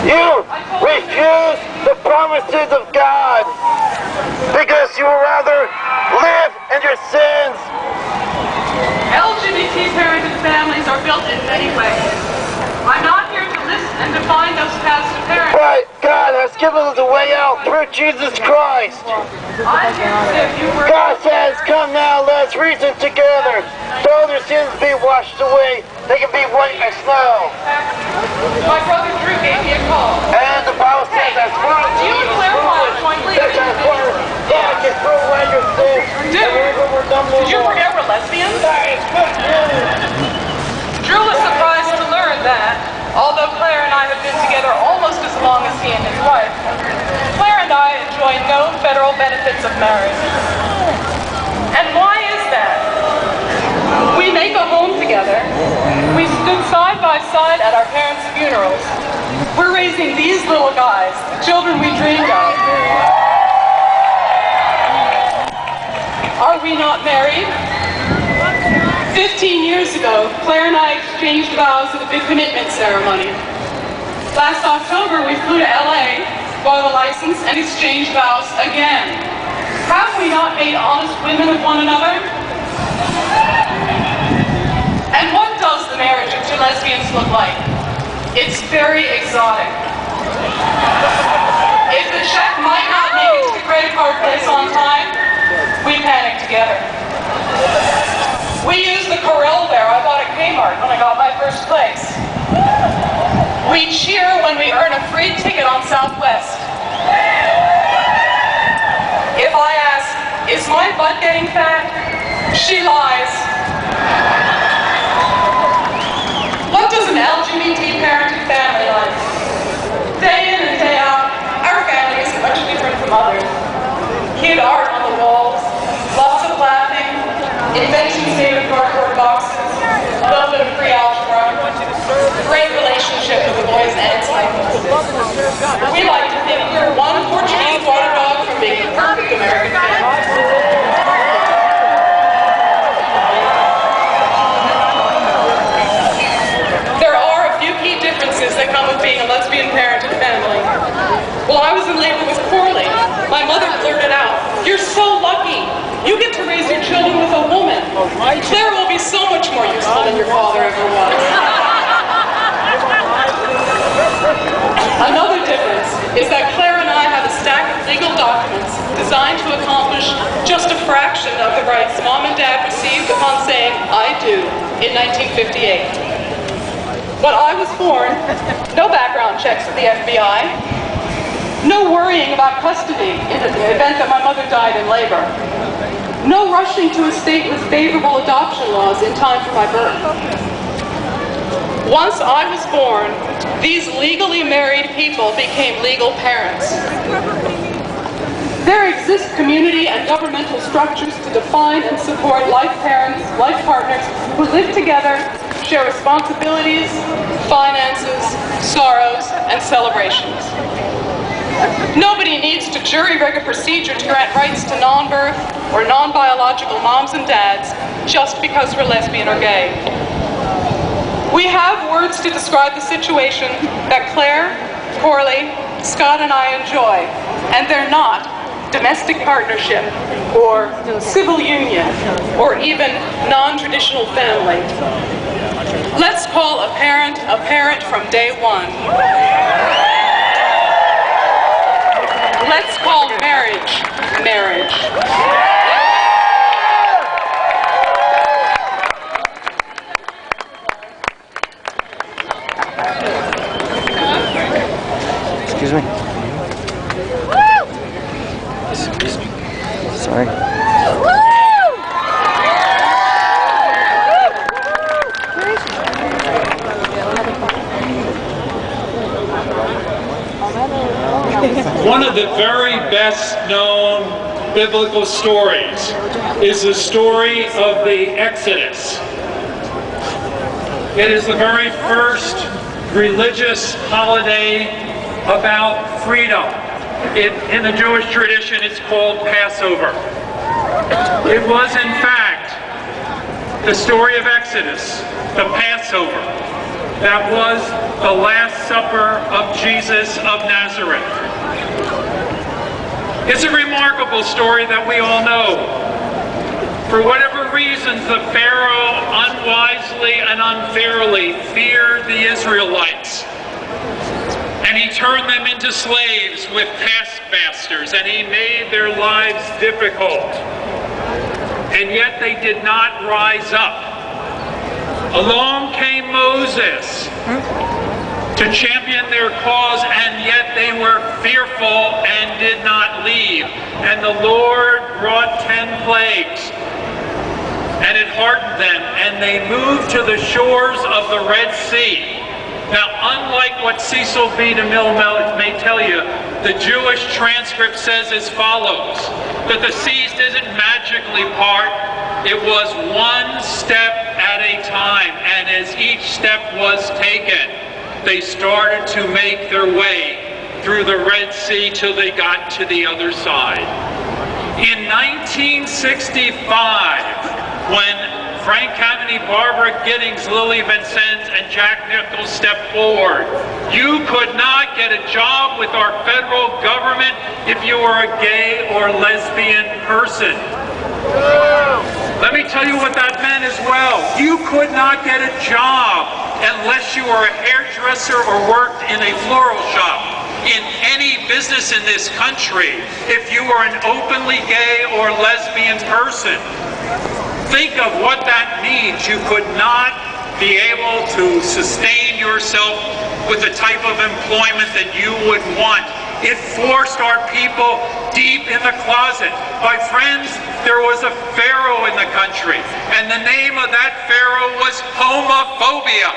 You refuse the promises of God because you would rather live in your sins. LGBT parented families are built in many ways. I'm not here to list and define those paths to parenthood. But God has given us a way out through Jesus Christ. I'm here to say a few words. God says, come now, let's reason together. Though their sins be washed away, they can be white as snow. My brother Drew gave me a call. And the Bible says, as far as you and Claire want to join that's as far as God can throw away your sins. Did you forget we're lesbians? Drew was surprised to learn that, although Claire and I have been together almost as long as he and his wife, Claire and I enjoy no federal benefits of marriage. And why is that? We make a home together. We stood side by side at our parents' funerals. We're raising these little guys, the children we dreamed of. Are we not married? 15 years ago, Claire and I exchanged vows at a big commitment ceremony. Last October, we flew to LA, bought a license, and exchanged vows again. Have we not made honest women of one another? And what does the marriage of two lesbians look like? It's very exotic. If the check might not make it to the credit card place on time, we panic together. We use the Corel bear I bought at Kmart when I got my first place. We cheer when we earn a free ticket on Southwest. If I ask, is my butt getting fat? She lies. What does an LGBT parented family like? Day in and day out, our family isn't much different from others. Kid art on the walls, lots of laughing, inventions made of cardboard boxes, a little bit of free algebra, great relationship with the boys and its cycles. We like to think we're one Portuguese water dog from being a perfect American family. There are a few key differences that come with being a lesbian parented family. While I was in labor with Corley, my mother blurted out, "You're so lucky. You get to raise your children with a woman. Claire will be so much more useful than your father ever was." Another difference is that Claire and I have a stack of legal documents designed to accomplish just a fraction of the rights Mom and Dad received upon saying, "I do," in 1958. When I was born, no background checks at the FBI, no worrying about custody in the event that my mother died in labor, no rushing to a state with favorable adoption laws in time for my birth. Once I was born, these legally married people became legal parents. There exist community and governmental structures to define and support life parents, life partners who live together, share responsibilities, finances, sorrows, and celebrations. Nobody needs to jury-rig a procedure to grant rights to non-birth or non-biological moms and dads just because we're lesbian or gay. We have words to describe the situation that Claire, Corley, Scott, and I enjoy, and they're not domestic partnership or civil union or even non-traditional family. Let's call a parent from day one. Let's call marriage, marriage. Excuse me. Excuse me. Sorry. One of the very best known biblical stories is the story of the Exodus. It is the very first religious holiday about freedom. In the Jewish tradition, it's called Passover. It was, in fact, the story of Exodus, the Passover, That was the Last Supper of Jesus of Nazareth. It's a remarkable story that we all know. For whatever reasons, the Pharaoh unwisely and unfairly feared the Israelites. And he turned them into slaves with taskmasters, and he made their lives difficult. And yet they did not rise up. Along came Moses to champion their cause, and yet they were fearful and did not leave. And the Lord brought 10 plagues, and it hardened them, and they moved to the shores of the Red Sea. Now, unlike what Cecil B. DeMille may tell you, the Jewish transcript says as follows, that the seas didn't magically part. It was one step at a time, and as each step was taken, they started to make their way through the Red Sea till they got to the other side. In 1965, when Frank Kameny, Barbara Giddings, Lily Vincennes, and Jack Nichols stepped forward, you could not get a job with our federal government if you were a gay or lesbian person. Let me tell you what that meant as well. You could not get a job unless you were a hairdresser or worked in a floral shop in any business in this country if you were an openly gay or lesbian person. Think of what that means. You could not be able to sustain yourself with the type of employment that you would want. It forced our people deep in the closet. My friends, there was a pharaoh in the country, and the name of that pharaoh was homophobia.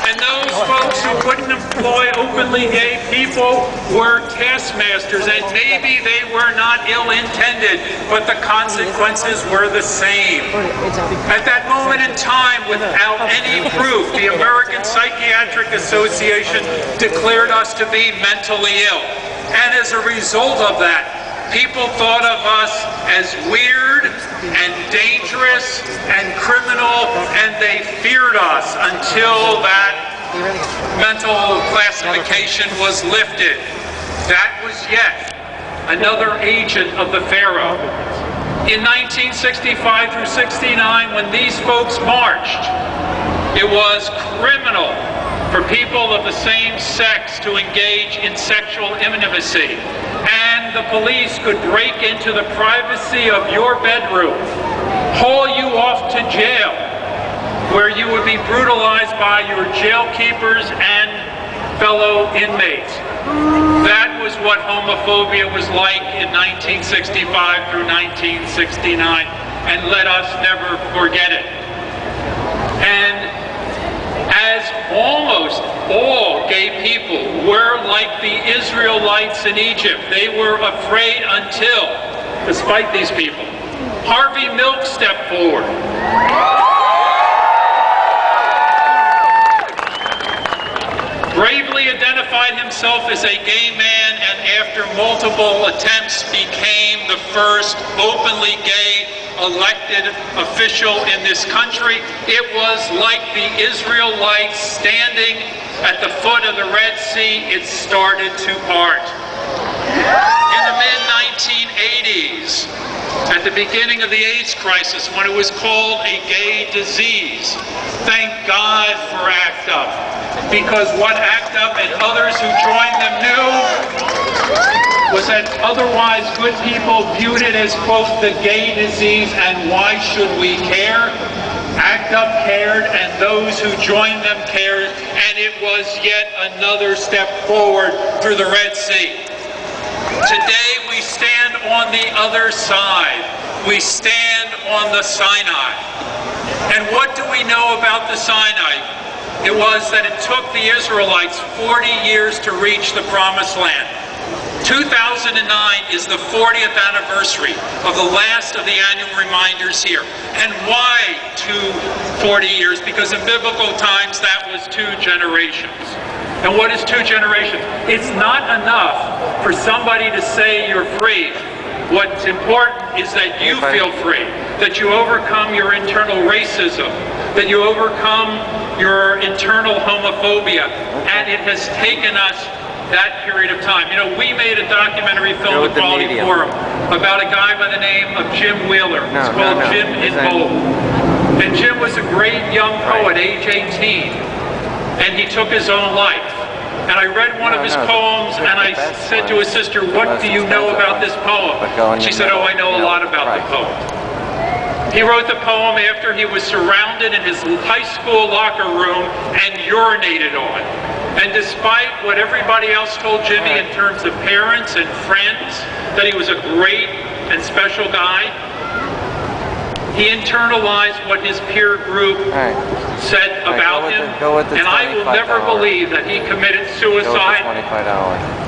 And those folks who couldn't employ openly gay people were taskmasters, and maybe they were not ill-intended, but the consequences were the same. At that moment in time, without any proof, the American Psychiatric Association declared us to be mentally ill. And as a result of that, people thought of us as weird and dangerous and criminal, and they feared us until that mental classification was lifted. That was yet another agent of the Pharaoh. In 1965 through 69, when these folks marched, it was criminal for people of the same sex to engage in sexual intimacy. And the police could break into the privacy of your bedroom, haul you off to jail, where you would be brutalized by your jail keepers and fellow inmates. That was what homophobia was like in 1965 through 1969, and let us never forget it. And as almost all gay people were like the Israelites in Egypt, they were afraid until, despite these people, Harvey Milk stepped forward. Bravely identified himself as a gay man, and after multiple attempts became the first openly gay elected official in this country. It was like the Israelites standing at the foot of the Red Sea. It started to part. In the mid-1980s, at the beginning of the AIDS crisis, when it was called a gay disease, thank God for ACT UP, because what ACT UP and others who joined them knew was that otherwise good people viewed it as, quote, the gay disease, and why should we care? ACT UP cared, and those who joined them cared, and it was yet another step forward through the Red Sea. Today we stand on the other side. We stand on the Sinai. And what do we know about the Sinai? It was that it took the Israelites 40 years to reach the Promised Land. 2009 is the 40th anniversary of the last of the annual reminders here. And why 40 years? Because in biblical times that was 2 generations. And what is 2 generations? It's not enough for somebody to say you're free. What's important is that you feel free, that you overcome your internal racism, that you overcome your internal homophobia, and it has taken us that period of time. You know, we made a documentary film at Quality Forum about a guy by the name of Jim Wheeler. It's called Jim in Bold. And Jim was a great young poet, age 18, and he took his own life. And I read one of his poems, and I said to his sister, "What do you know about this poem?" She said, "Oh, I know a lot about the poem." He wrote the poem after he was surrounded in his high school locker room and urinated on. And despite what everybody else told Jimmy in terms of parents and friends, that he was a great and special guy, he internalized what his peer group said about him, and I will never believe that he committed suicide.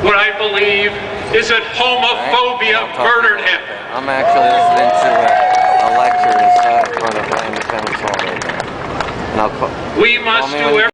What I believe is that homophobia murdered him. I'm actually listening to a lecture in front of Miami Council right now. We must do everything.